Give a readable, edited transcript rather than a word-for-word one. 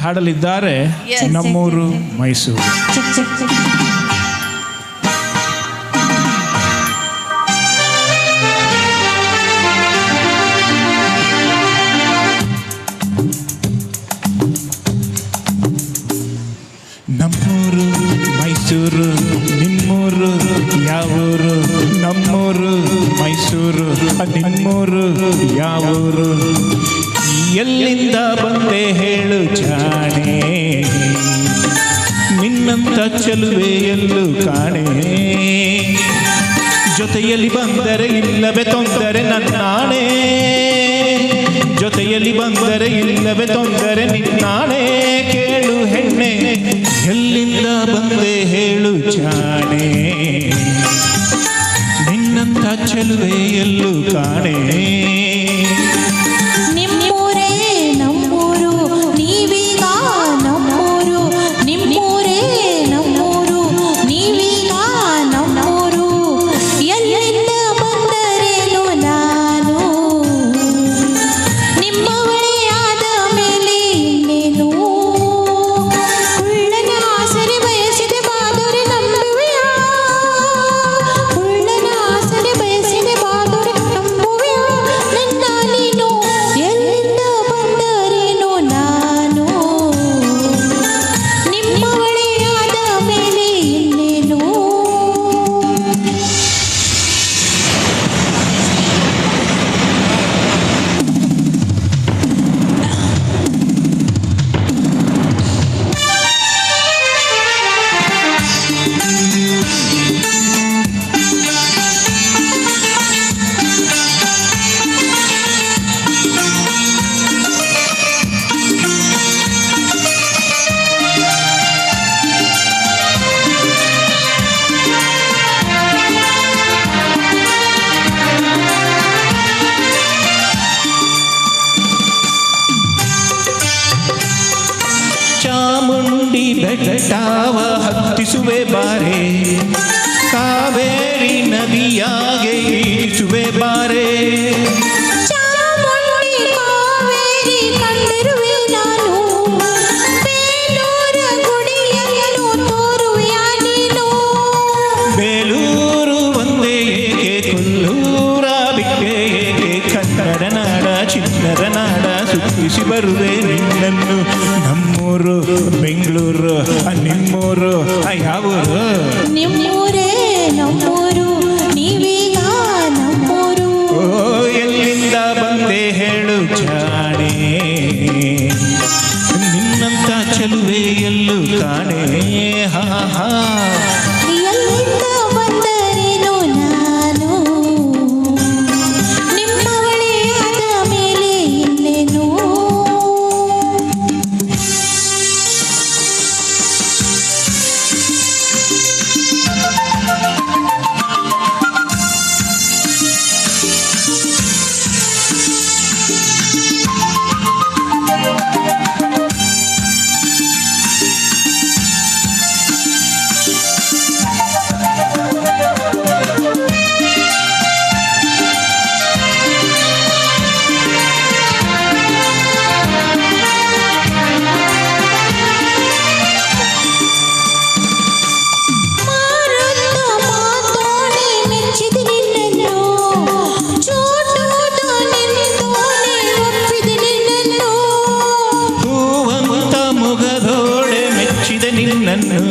ಹಾಡಲಿದ್ದಾರೆ ನಮ್ಮೂರು ಮೈಸೂರು. ನಮ್ಮೂರು ಮೈಸೂರು ನಿಮ್ಮೂರು ಯಾವೂರು? ನಮ್ಮೂರು ಮೈಸೂರು ನಿಮ್ಮೂರು ಯಾವೂರು? ಎಲ್ಲಿಂದ ಬಂದೆ ಹೇಳು ಜಾಣೆ, ನಿನ್ನಂತ ಚೆಲುವೆ ಎಲ್ಲೂ ಕಾಣೆ. ಜೊತೆಯಲ್ಲಿ ಬಂದರೆ ಇಲ್ಲವೇ ತೊಂದರೆ ನನ್ನಾಣೆ, ಜೊತೆಯಲ್ಲಿ ಬಂದರೆ ಇಲ್ಲವೇ ತೊಂದರೆ ನಿನ್ನಾಣೆ. ಕೇಳು ಹೆಣ್ಣೆ, ಎಲ್ಲಿಂದ ಬಂದೆ ಹೇಳು ಜಾಣೆ, ನಿನ್ನಂತ ಚೆಲುವೆ ಎಲ್ಲೂ ಕಾಣೆ. ಚಾಮುಂಡಿ ಬೆಟ್ಟವ ಹತ್ತಿಸುವೆ ಬಾರೆ, ಕಾವೇರಿ ನದಿಯಾಗೆ ಈಸುವೆ ಬಾರೆ. ಚಾಮುಂಡಿ ಕಾವೇರಿ ಕಂಡಿರುವೆ ನಾನು, ಬೇಲೂರ ಗುಡಿಯನ್ನು ತೋರುವೆಯ ನೀನು. ಬೇಲೂರು ಒಂದೇ ಏಕೆ ಕೊಲ್ಲೂರ ಬಿಟ್ಟೆ ಏಕೆ? ಕನ್ನಡ ನಾಡ ಚಿನ್ನದ ನಾಡ ಸುತ್ತಿಸಿ ಬರುವೆ ನಿನ್ನನ್ನು. ನಮ್ಮೂರು ಬೆಂಗಳೂರು ನಿಮ್ಮೂರು ಯಾವೂರು? ನಿಮ್ಮೂರೇ ನಮ್ಮೂರು, ನೀವೀಗ ನಮ್ಮೂರು. ಓ ಎಲ್ಲಿಂದ ಬಂದೆ ಹೇಳು ಜಾಣೆ, ನಿನ್ನಂತ ಚೆಲುವೆ ಎಲ್ಲೂ ಕಾಣೆ. ಹಾ ಹಾ, ಎಲ್ಲಿಂದ ಬಂದರೇನು ನಾನು, ನಿಮ್ಮವಳೇ ಆದ ಮೇಲೆ ಇನ್ನೇನು. ನಿನ್ನನ್ನು